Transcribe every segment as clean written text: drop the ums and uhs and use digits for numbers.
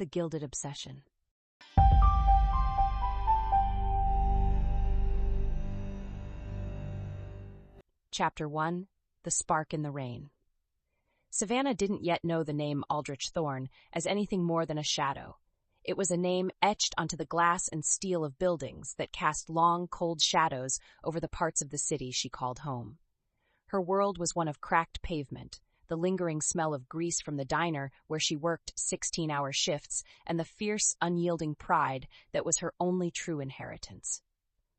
The Gilded Obsession. Chapter 1. The Spark in the Rain. Savannah didn't yet know the name Aldrich Thorne as anything more than a shadow. It was a name etched onto the glass and steel of buildings that cast long, cold shadows over the parts of the city she called home. Her world was one of cracked pavement, the lingering smell of grease from the diner where she worked 16-hour shifts, and the fierce, unyielding pride that was her only true inheritance.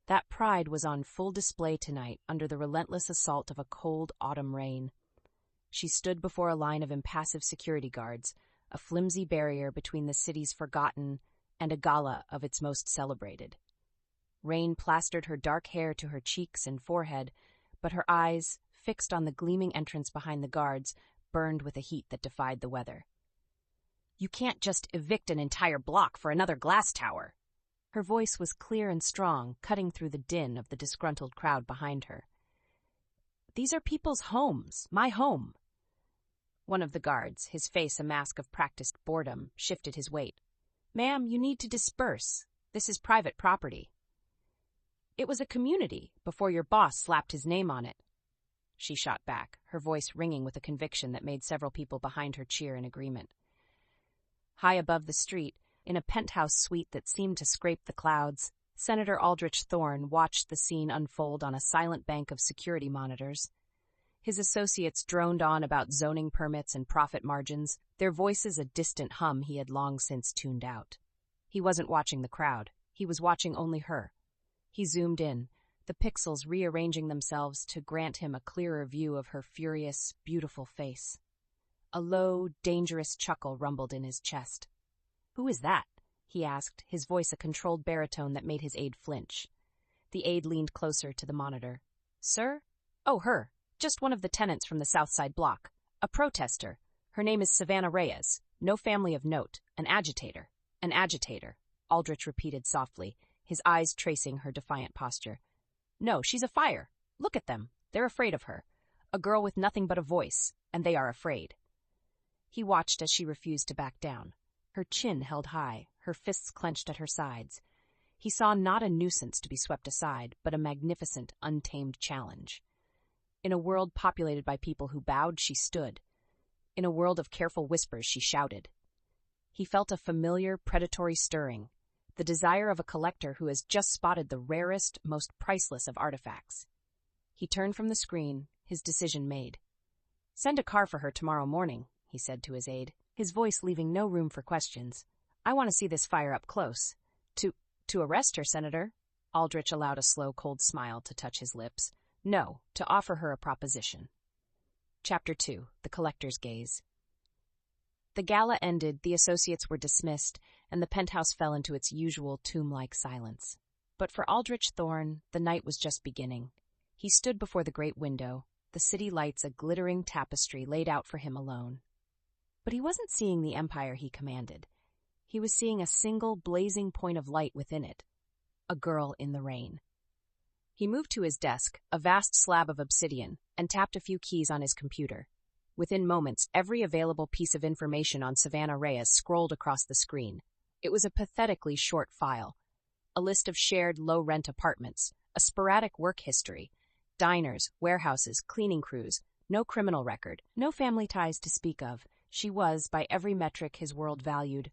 That pride was on full display tonight under the relentless assault of a cold autumn rain. She stood before a line of impassive security guards, a flimsy barrier between the city's forgotten and a gala of its most celebrated. Rain plastered her dark hair to her cheeks and forehead, but her eyes, fixed on the gleaming entrance behind the guards, burned with a heat that defied the weather. "You can't just evict an entire block for another glass tower." Her voice was clear and strong, cutting through the din of the disgruntled crowd behind her. "These are people's homes, my home." One of the guards, his face a mask of practiced boredom, shifted his weight. "Ma'am, you need to disperse. This is private property." "It was a community before your boss slapped his name on it." She shot back, her voice ringing with a conviction that made several people behind her cheer in agreement. High above the street, in a penthouse suite that seemed to scrape the clouds, Senator Aldrich Thorne watched the scene unfold on a silent bank of security monitors. His associates droned on about zoning permits and profit margins, their voices a distant hum he had long since tuned out. He wasn't watching the crowd. He was watching only her. He zoomed in, the pixels rearranging themselves to grant him a clearer view of her furious, beautiful face. A low, dangerous chuckle rumbled in his chest. "Who is that?" he asked, his voice a controlled baritone that made his aide flinch. The aide leaned closer to the monitor. "Sir? Oh, her. Just one of the tenants from the South Side block. A protester. Her name is Savannah Reyes. No family of note. An agitator." "An agitator," Aldrich repeated softly, his eyes tracing her defiant posture. "No, she's a fire. Look at them. They're afraid of her. A girl with nothing but a voice, and they are afraid." He watched as she refused to back down. Her chin held high, her fists clenched at her sides. He saw not a nuisance to be swept aside, but a magnificent, untamed challenge. In a world populated by people who bowed, she stood. In a world of careful whispers, she shouted. He felt a familiar, predatory stirring, the desire of a collector who has just spotted the rarest, most priceless of artifacts. He turned from the screen, his decision made. "Send a car for her tomorrow morning," he said to his aide, his voice leaving no room for questions. "I want to see this fire up close." To arrest her, Senator?" Aldrich allowed a slow, cold smile to touch his lips. "No, to offer her a proposition." Chapter 2. The Collector's Gaze. The gala ended, the associates were dismissed, and the penthouse fell into its usual tomb-like silence. But for Aldrich Thorne, the night was just beginning. He stood before the great window, the city lights a glittering tapestry laid out for him alone. But he wasn't seeing the empire he commanded. He was seeing a single blazing point of light within it. A girl in the rain. He moved to his desk, a vast slab of obsidian, and tapped a few keys on his computer. Within moments, every available piece of information on Savannah Reyes scrolled across the screen. It was a pathetically short file. A list of shared low-rent apartments, a sporadic work history, diners, warehouses, cleaning crews, no criminal record, no family ties to speak of. She was, by every metric his world valued,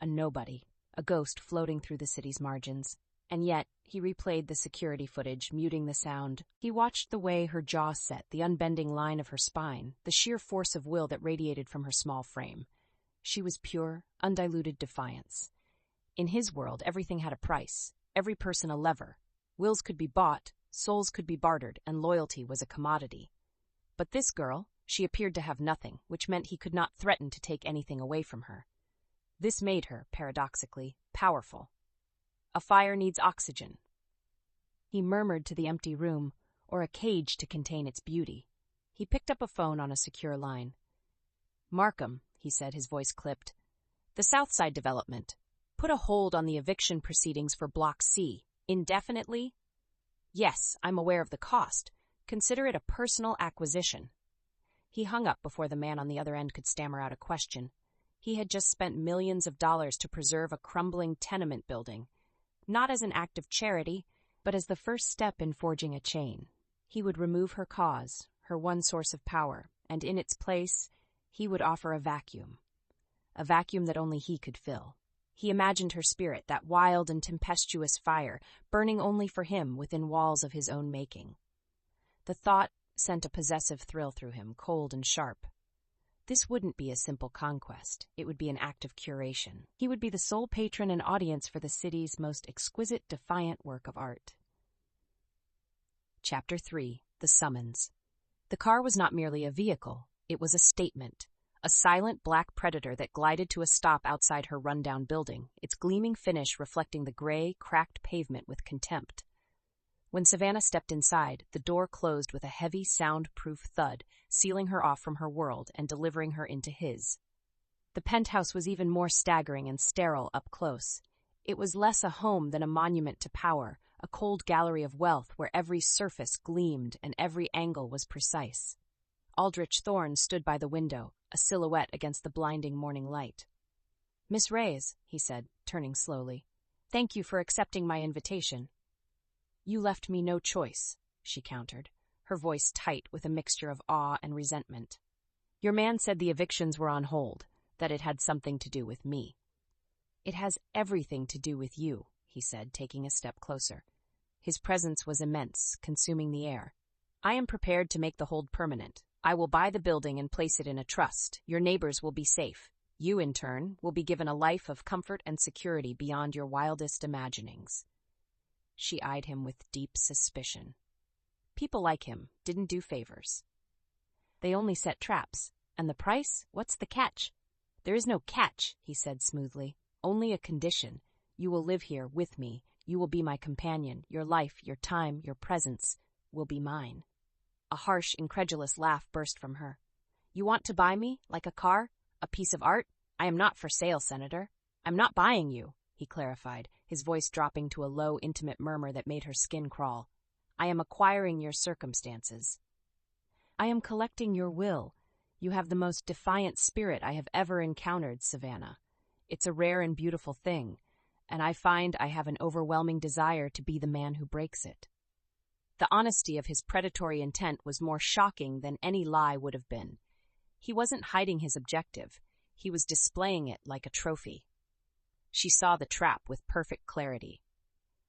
a nobody, a ghost floating through the city's margins. And yet, he replayed the security footage, muting the sound. He watched the way her jaw set, the unbending line of her spine, the sheer force of will that radiated from her small frame. She was pure, undiluted defiance. In his world, everything had a price, every person a lever. Wills could be bought, souls could be bartered, and loyalty was a commodity. But this girl, she appeared to have nothing, which meant he could not threaten to take anything away from her. This made her, paradoxically, powerful. A fire needs oxygen. He murmured to the empty room, or a cage to contain its beauty. He picked up a phone on a secure line. "Markham," he said, his voice clipped. "The Southside development. Put a hold on the eviction proceedings for Block C. Indefinitely?" "Yes, I'm aware of the cost. Consider it a personal acquisition." He hung up before the man on the other end could stammer out a question. He had just spent millions of dollars to preserve a crumbling tenement building, not as an act of charity, but as the first step in forging a chain. He would remove her cause, her one source of power, and in its place, he would offer a vacuum that only he could fill. He imagined her spirit, that wild and tempestuous fire, burning only for him within walls of his own making. The thought sent a possessive thrill through him, cold and sharp. This wouldn't be a simple conquest. It would be an act of curation. He would be the sole patron and audience for the city's most exquisite, defiant work of art. Chapter 3. The Summons. The car was not merely a vehicle. It was a statement. A silent black predator that glided to a stop outside her rundown building, its gleaming finish reflecting the gray, cracked pavement with contempt. When Savannah stepped inside, the door closed with a heavy, soundproof thud, sealing her off from her world and delivering her into his. The penthouse was even more staggering and sterile up close. It was less a home than a monument to power, a cold gallery of wealth where every surface gleamed and every angle was precise. Aldrich Thorne stood by the window, a silhouette against the blinding morning light. "Miss Reyes," he said, turning slowly, "thank you for accepting my invitation." "You left me no choice," she countered, her voice tight with a mixture of awe and resentment. "Your man said the evictions were on hold, that it had something to do with me." "It has everything to do with you," he said, taking a step closer. His presence was immense, consuming the air. "I am prepared to make the hold permanent. I will buy the building and place it in a trust. Your neighbors will be safe. You, in turn, will be given a life of comfort and security beyond your wildest imaginings." She eyed him with deep suspicion. People like him didn't do favors. They only set traps. And the price? What's the catch? "There is no catch," he said smoothly. "Only a condition. You will live here with me. You will be my companion. Your life, your time, your presence will be mine." A harsh, incredulous laugh burst from her. "You want to buy me, like a car? A piece of art? I am not for sale, Senator. I'm not buying you," he clarified, his voice dropping to a low, intimate murmur that made her skin crawl. "I am acquiring your circumstances. I am collecting your will. You have the most defiant spirit I have ever encountered, Savannah. It's a rare and beautiful thing, and I find I have an overwhelming desire to be the man who breaks it." The honesty of his predatory intent was more shocking than any lie would have been. He wasn't hiding his objective. He was displaying it like a trophy. She saw the trap with perfect clarity.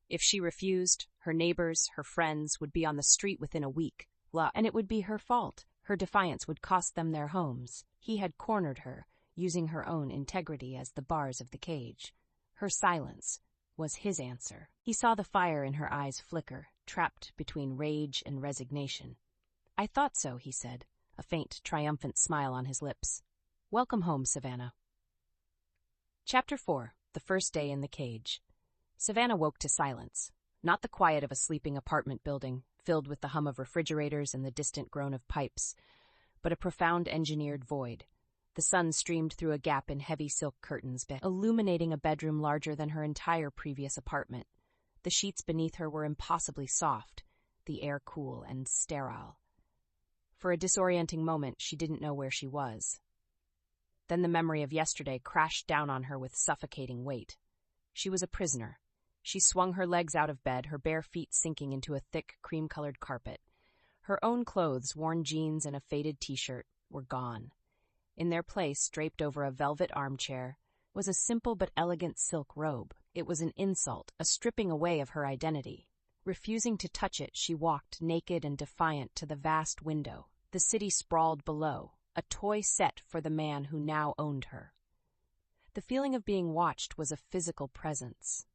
If she refused, her neighbors, her friends would be on the street within a week, and it would be her fault. Her defiance would cost them their homes. He had cornered her, using her own integrity as the bars of the cage. Her silence was his answer. He saw the fire in her eyes flicker, trapped between rage and resignation. "I thought so," he said, a faint, triumphant smile on his lips. "Welcome home, Savannah." Chapter 4. The First Day in the Cage. Savannah woke to silence, not the quiet of a sleeping apartment building, filled with the hum of refrigerators and the distant groan of pipes, but a profound engineered void. The sun streamed through a gap in heavy silk curtains, illuminating a bedroom larger than her entire previous apartment. The sheets beneath her were impossibly soft, the air cool and sterile. For a disorienting moment, she didn't know where she was. Then the memory of yesterday crashed down on her with suffocating weight. She was a prisoner. She swung her legs out of bed, her bare feet sinking into a thick, cream-colored carpet. Her own clothes, worn jeans and a faded t-shirt, were gone. In their place, draped over a velvet armchair, was a simple but elegant silk robe. It was an insult, a stripping away of her identity. Refusing to touch it, she walked, naked and defiant, to the vast window. The city sprawled below, a toy set for the man who now owned her. The feeling of being watched was a physical presence.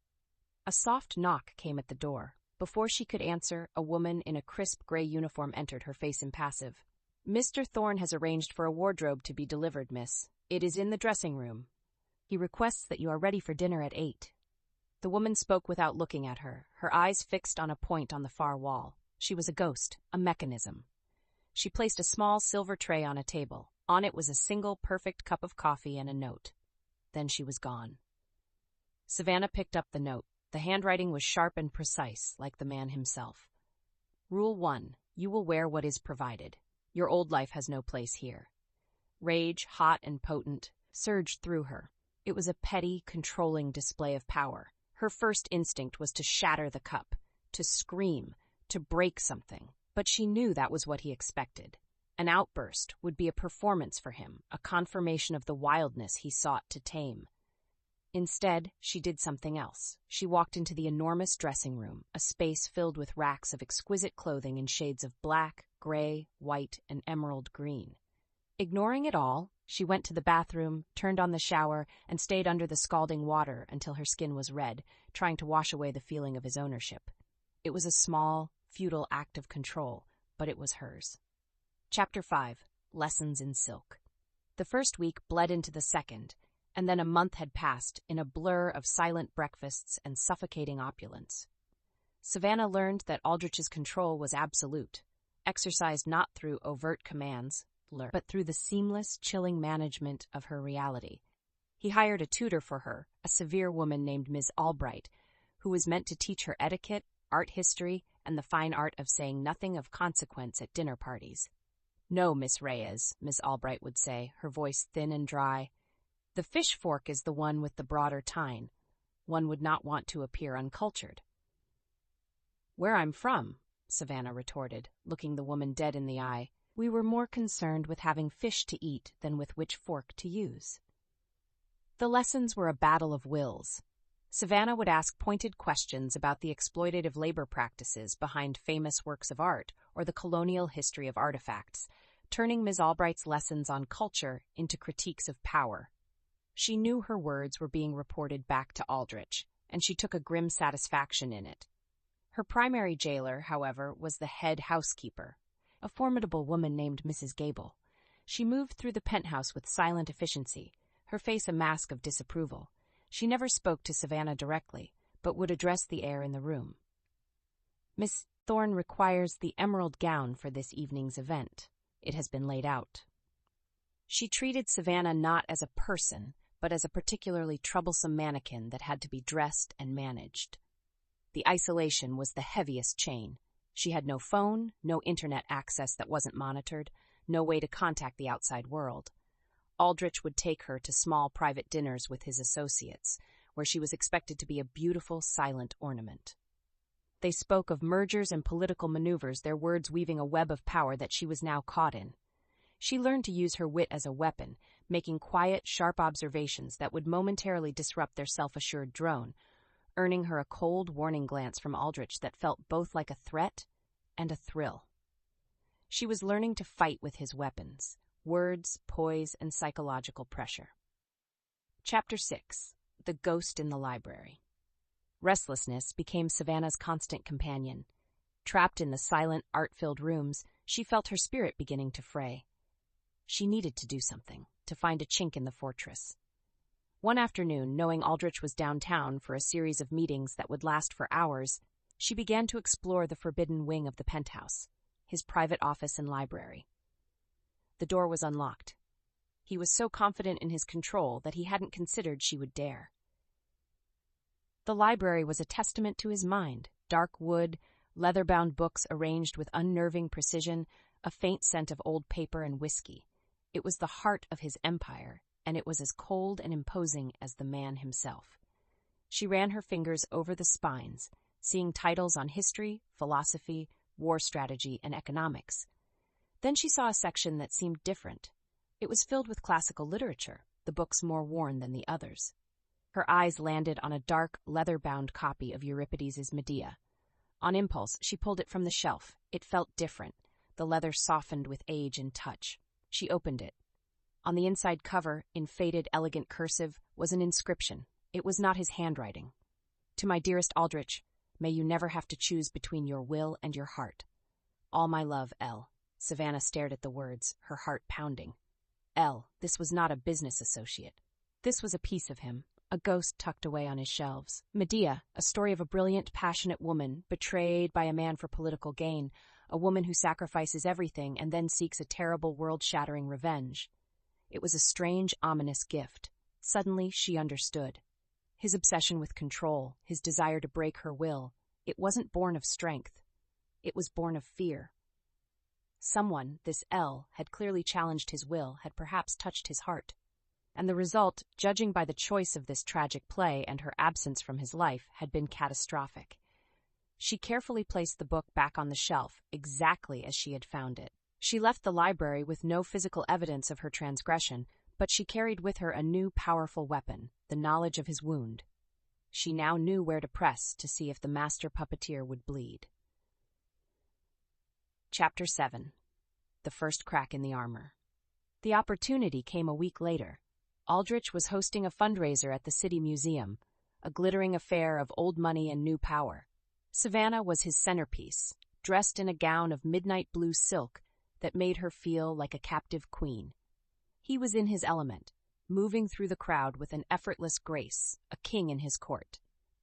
A soft knock came at the door. Before she could answer, a woman in a crisp gray uniform entered, her face impassive. "Mr. Thorne has arranged for a wardrobe to be delivered, miss. It is in the dressing room. He requests that you are ready for dinner at 8. The woman spoke without looking at her, her eyes fixed on a point on the far wall. She was a ghost, a mechanism. She placed a small silver tray on a table. On it was a single perfect cup of coffee and a note. Then she was gone. Savannah picked up the note. The handwriting was sharp and precise, like the man himself. Rule 1. You will wear what is provided. Your old life has no place here. Rage, hot and potent, surged through her. It was a petty, controlling display of power. Her first instinct was to shatter the cup, to scream, to break something. But she knew that was what he expected. An outburst would be a performance for him, a confirmation of the wildness he sought to tame. Instead, she did something else. She walked into the enormous dressing room, a space filled with racks of exquisite clothing in shades of black, gray, white, and emerald green. Ignoring it all, she went to the bathroom, turned on the shower, and stayed under the scalding water until her skin was red, trying to wash away the feeling of his ownership. It was a small, futile act of control, but it was hers. Chapter 5. Lessons in Silk. The first week bled into the second, and then a month had passed in a blur of silent breakfasts and suffocating opulence. Savannah learned that Aldrich's control was absolute, exercised not through overt commands, but through the seamless, chilling management of her reality. He hired a tutor for her, a severe woman named Ms. Albright, who was meant to teach her etiquette, art history, and the fine art of saying nothing of consequence at dinner parties. "No, Miss Reyes," Miss Albright would say, her voice thin and dry. "The fish fork is the one with the broader tine. One would not want to appear uncultured." "Where I'm from," Savannah retorted, looking the woman dead in the eye, "we were more concerned with having fish to eat than with which fork to use." The lessons were a battle of wills. Savannah would ask pointed questions about the exploitative labor practices behind famous works of art or the colonial history of artifacts, turning Ms. Albright's lessons on culture into critiques of power. She knew her words were being reported back to Aldrich, and she took a grim satisfaction in it. Her primary jailer, however, was the head housekeeper, a formidable woman named Mrs. Gable. She moved through the penthouse with silent efficiency, her face a mask of disapproval. She never spoke to Savannah directly, but would address the air in the room. "Miss Thorne requires the emerald gown for this evening's event. It has been laid out." She treated Savannah not as a person, but as a particularly troublesome mannequin that had to be dressed and managed. The isolation was the heaviest chain. She had no phone, no internet access that wasn't monitored, no way to contact the outside world. Aldrich would take her to small private dinners with his associates, where she was expected to be a beautiful, silent ornament. They spoke of mergers and political maneuvers, their words weaving a web of power that she was now caught in. She learned to use her wit as a weapon, making quiet, sharp observations that would momentarily disrupt their self-assured drone, earning her a cold, warning glance from Aldrich that felt both like a threat and a thrill. She was learning to fight with his weapons: words, poise, and psychological pressure. Chapter 6. The Ghost in the Library. Restlessness became Savannah's constant companion. Trapped in the silent, art-filled rooms, she felt her spirit beginning to fray. She needed to do something, to find a chink in the fortress. One afternoon, knowing Aldrich was downtown for a series of meetings that would last for hours, she began to explore the forbidden wing of the penthouse, his private office and library. The door was unlocked. He was so confident in his control that he hadn't considered she would dare. The library was a testament to his mind: dark wood, leather-bound books arranged with unnerving precision, a faint scent of old paper and whiskey. It was the heart of his empire, and it was as cold and imposing as the man himself. She ran her fingers over the spines, seeing titles on history, philosophy, war strategy, and economics. Then she saw a section that seemed different. It was filled with classical literature, the books more worn than the others. Her eyes landed on a dark, leather-bound copy of Euripides' Medea. On impulse, she pulled it from the shelf. It felt different, the leather softened with age and touch. She opened it. On the inside cover, in faded, elegant cursive, was an inscription. It was not his handwriting. "To my dearest Aldrich, may you never have to choose between your will and your heart. All my love, L." Savannah stared at the words, her heart pounding. L. This was not a business associate. This was a piece of him, a ghost tucked away on his shelves. Medea, a story of a brilliant, passionate woman, betrayed by a man for political gain, a woman who sacrifices everything and then seeks a terrible, world-shattering revenge. It was a strange, ominous gift. Suddenly, she understood. His obsession with control, his desire to break her will, it wasn't born of strength. It was born of fear. Someone, this L, had clearly challenged his will, had perhaps touched his heart. and the result, judging by the choice of this tragic play and her absence from his life, had been catastrophic. She carefully placed the book back on the shelf, exactly as she had found it. She left the library with no physical evidence of her transgression, but she carried with her a new powerful weapon, the knowledge of his wound. She now knew where to press to see if the master puppeteer would bleed. Chapter 7. The First Crack in the Armor. The opportunity came a week later. Aldrich was hosting a fundraiser at the City Museum, a glittering affair of old money and new power. Savannah was his centerpiece, dressed in a gown of midnight blue silk that made her feel like a captive queen. He was in his element, moving through the crowd with an effortless grace, a king in his court.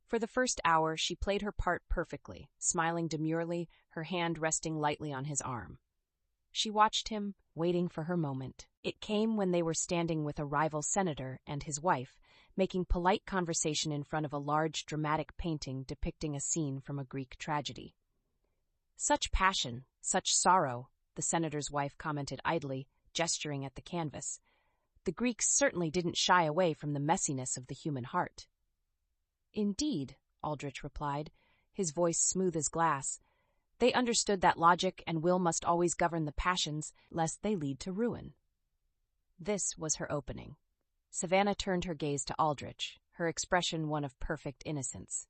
For the first hour, she played her part perfectly, smiling demurely, her hand resting lightly on his arm. She watched him, waiting for her moment. It came when they were standing with a rival senator and his wife, making polite conversation in front of a large dramatic painting depicting a scene from a Greek tragedy. "Such passion, such sorrow," the senator's wife commented idly, gesturing at the canvas. "The Greeks certainly didn't shy away from the messiness of the human heart." "Indeed," Aldrich replied, his voice smooth as glass. "They understood that logic and will must always govern the passions, lest they lead to ruin." This was her opening. Savannah turned her gaze to Aldrich, her expression one of perfect innocence.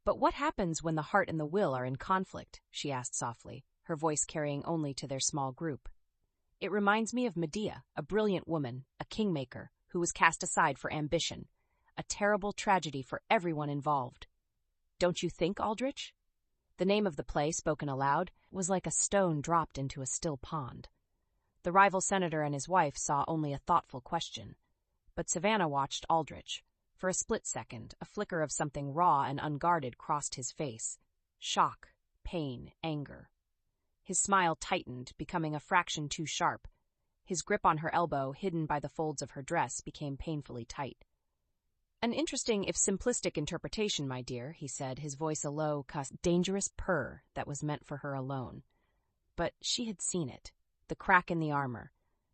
"But what happens when the heart and the will are in conflict?" she asked softly, her voice carrying only to their small group. "It reminds me of Medea, a brilliant woman, a kingmaker, who was cast aside for ambition. A terrible tragedy for everyone involved. Don't you think, Aldrich?" The name of the play, spoken aloud, was like a stone dropped into a still pond. The rival senator and his wife saw only a thoughtful question. But Savannah watched Aldrich. For a split second, a flicker of something raw and unguarded crossed his face. Shock, pain, anger. His smile tightened, becoming a fraction too sharp. His grip on her elbow, hidden by the folds of her dress, became painfully tight. "An interesting if simplistic interpretation, my dear," he said, his voice a low, dangerous purr that was meant for her alone. But she had seen it. The crack in the armor.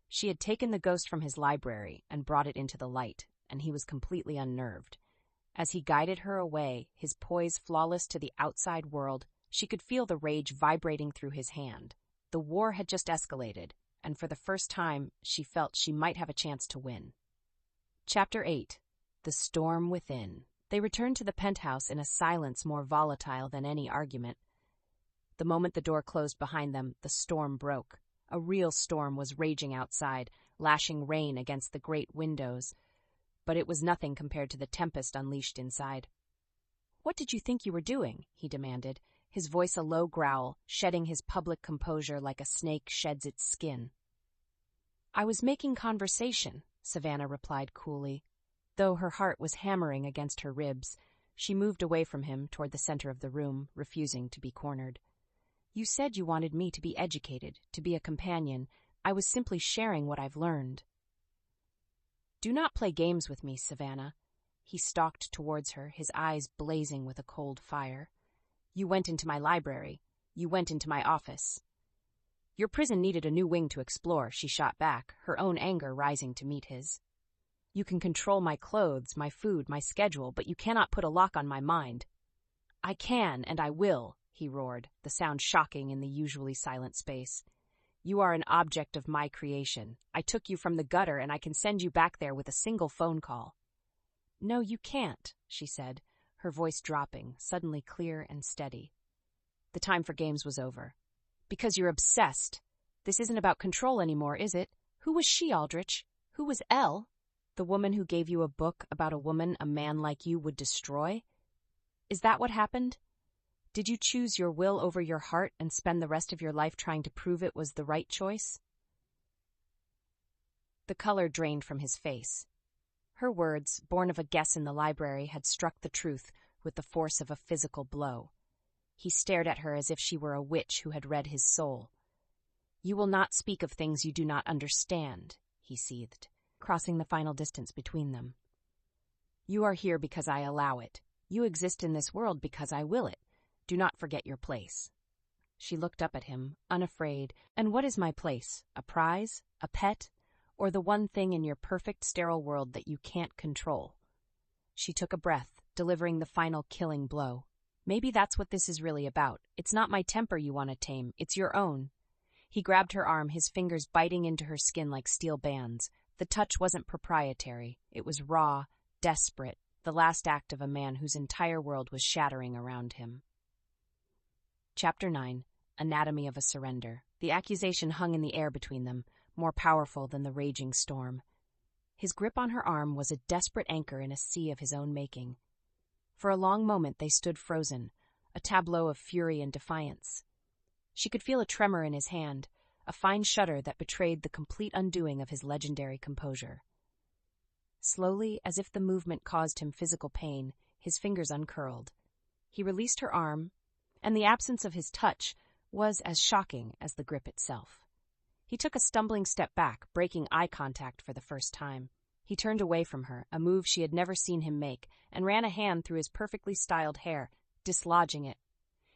She had taken the ghost from his library and brought it into the light, and he was completely unnerved. As he guided her away, his poise flawless to the outside world, she could feel the rage vibrating through his hand. The war had just escalated, and for the first time, she felt she might have a chance to win. Chapter 8. The Storm Within. They returned to the penthouse in a silence more volatile than any argument. The moment the door closed behind them, the storm broke. A real storm was raging outside, lashing rain against the great windows. But it was nothing compared to the tempest unleashed inside. "What did you think you were doing?" he demanded, his voice a low growl, shedding his public composure like a snake sheds its skin. "I was making conversation," Savannah replied coolly. Though her heart was hammering against her ribs, she moved away from him toward the center of the room, refusing to be cornered. "You said you wanted me to be educated, to be a companion. I was simply sharing what I've learned." "Do not play games with me, Savannah." He stalked towards her, his eyes blazing with a cold fire. "You went into my library. You went into my office." "Your prison needed a new wing to explore," she shot back, her own anger rising to meet his. "You can control my clothes, my food, my schedule, but you cannot put a lock on my mind." "I can, and I will," he roared, the sound shocking in the usually silent space. "You are an object of my creation. I took you from the gutter, and I can send you back there with a single phone call." "No, you can't," she said, her voice dropping, suddenly clear and steady. The time for games was over. "Because you're obsessed. This isn't about control anymore, is it? Who was she, Aldrich? Who was Elle? The woman who gave you a book about a woman a man like you would destroy? Is that what happened? Did you choose your will over your heart and spend the rest of your life trying to prove it was the right choice?" The color drained from his face. Her words, born of a guess in the library, had struck the truth with the force of a physical blow. He stared at her as if she were a witch who had read his soul. "You will not speak of things you do not understand," he seethed, crossing the final distance between them. "You are here because I allow it. You exist in this world because I will it. Do not forget your place." She looked up at him, unafraid. "And what is my place? A prize? A pet? or the one thing in your perfect sterile world that you can't control? She took a breath, delivering the final killing blow. Maybe that's what this is really about. It's not my temper you want to tame, it's your own. He grabbed her arm, his fingers biting into her skin like steel bands. The touch wasn't proprietary. It was raw, desperate, the last act of a man whose entire world was shattering around him. Chapter 9. Anatomy of a Surrender. The accusation hung in the air between them, more powerful than the raging storm. His grip on her arm was a desperate anchor in a sea of his own making. For a long moment they stood frozen, a tableau of fury and defiance. She could feel a tremor in his hand, a fine shudder that betrayed the complete undoing of his legendary composure. Slowly, as if the movement caused him physical pain, his fingers uncurled. He released her arm, and the absence of his touch was as shocking as the grip itself. He took a stumbling step back, breaking eye contact for the first time. He turned away from her, a move she had never seen him make, and ran a hand through his perfectly styled hair, dislodging it.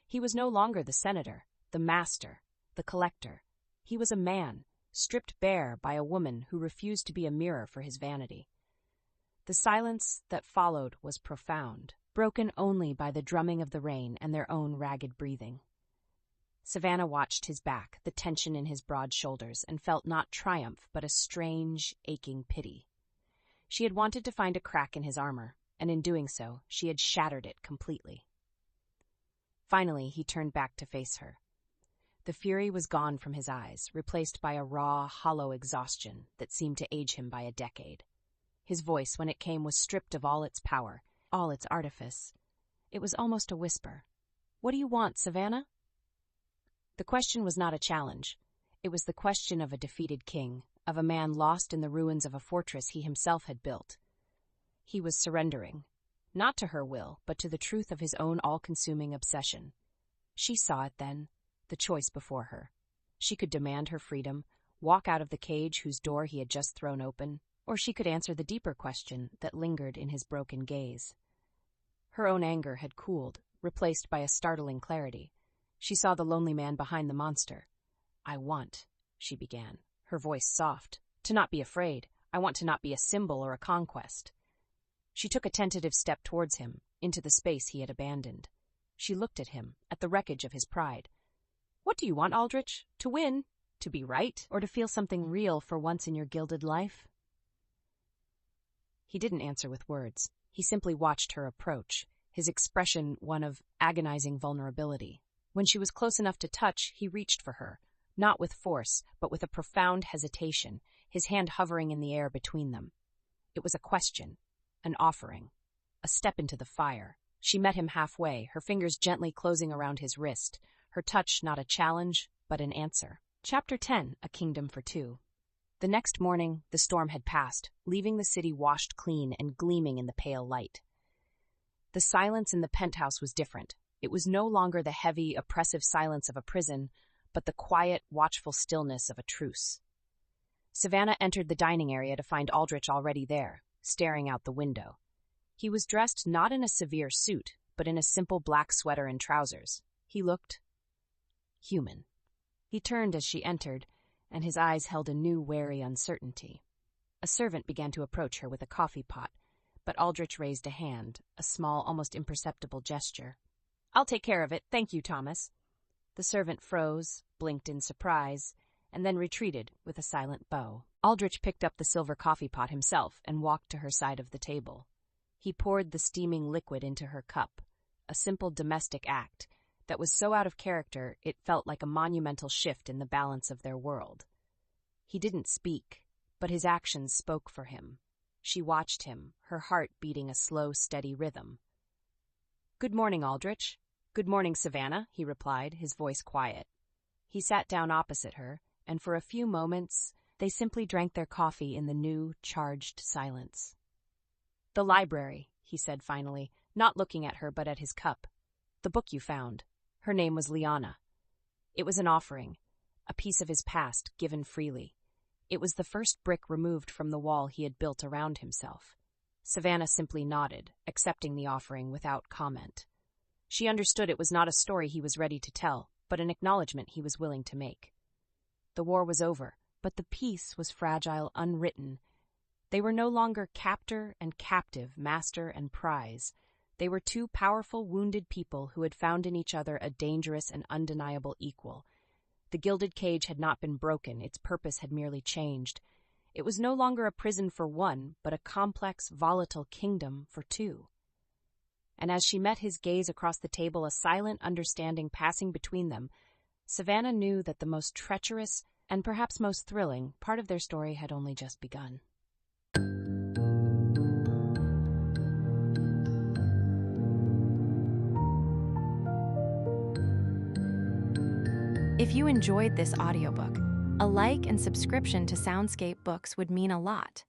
He was no longer the senator, the master, the collector. He was a man, stripped bare by a woman who refused to be a mirror for his vanity. The silence that followed was profound, broken only by the drumming of the rain and their own ragged breathing. Savannah watched his back, the tension in his broad shoulders, and felt not triumph but a strange, aching pity. She had wanted to find a crack in his armor, and in doing so, she had shattered it completely. Finally, he turned back to face her. The fury was gone from his eyes, replaced by a raw, hollow exhaustion that seemed to age him by a decade. His voice, when it came, was stripped of all its power, all its artifice. It was almost a whisper. "What do you want, Savannah?" The question was not a challenge. It was the question of a defeated king, of a man lost in the ruins of a fortress he himself had built. He was surrendering, not to her will, but to the truth of his own all-consuming obsession. She saw it then, the choice before her. She could demand her freedom, walk out of the cage whose door he had just thrown open, or she could answer the deeper question that lingered in his broken gaze. Her own anger had cooled, replaced by a startling clarity. She saw the lonely man behind the monster. "I want," she began, her voice soft, "to not be afraid. I want to not be a symbol or a conquest." She took a tentative step towards him, into the space he had abandoned. She looked at him, at the wreckage of his pride. "What do you want, Aldrich? To win? To be right? Or to feel something real for once in your gilded life?" He didn't answer with words. He simply watched her approach, his expression one of agonizing vulnerability. When she was close enough to touch, he reached for her, not with force, but with a profound hesitation, his hand hovering in the air between them. It was a question, an offering, a step into the fire. She met him halfway, her fingers gently closing around his wrist, her touch not a challenge, but an answer. Chapter 10. A Kingdom for Two. The next morning, the storm had passed, leaving the city washed clean and gleaming in the pale light. The silence in the penthouse was different. It was no longer the heavy, oppressive silence of a prison, but the quiet, watchful stillness of a truce. Savannah entered the dining area to find Aldrich already there, staring out the window. He was dressed not in a severe suit, but in a simple black sweater and trousers. He looked human. He turned as she entered, and his eyes held a new, wary uncertainty. A servant began to approach her with a coffee pot, but Aldrich raised a hand, a small, almost imperceptible gesture. "I'll take care of it, thank you, Thomas." The servant froze, blinked in surprise, and then retreated with a silent bow. Aldrich picked up the silver coffee pot himself and walked to her side of the table. He poured the steaming liquid into her cup, a simple domestic act that was so out of character it felt like a monumental shift in the balance of their world. He didn't speak, but his actions spoke for him. She watched him, her heart beating a slow, steady rhythm. "Good morning, Aldrich." "Good morning, Savannah," he replied, his voice quiet. He sat down opposite her, and for a few moments they simply drank their coffee in the new, charged silence. "The library," he said finally, not looking at her but at his cup. "The book you found." Her name was Liana. It was an offering, a piece of his past given freely. It was the first brick removed from the wall he had built around himself. Savannah simply nodded, accepting the offering without comment. She understood it was not a story he was ready to tell, but an acknowledgement he was willing to make. The war was over, But the peace was fragile, unwritten. They were no longer captor and captive, master and prize. They were two powerful, wounded people who had found in each other a dangerous and undeniable equal. The gilded cage had not been broken, its purpose had merely changed. It was no longer a prison for one, but a complex, volatile kingdom for two. And as she met his gaze across the table, a silent understanding passing between them, Savannah knew that the most treacherous and perhaps most thrilling part of their story had only just begun. If you enjoyed this audiobook, a like and subscription to Soundscape Books would mean a lot.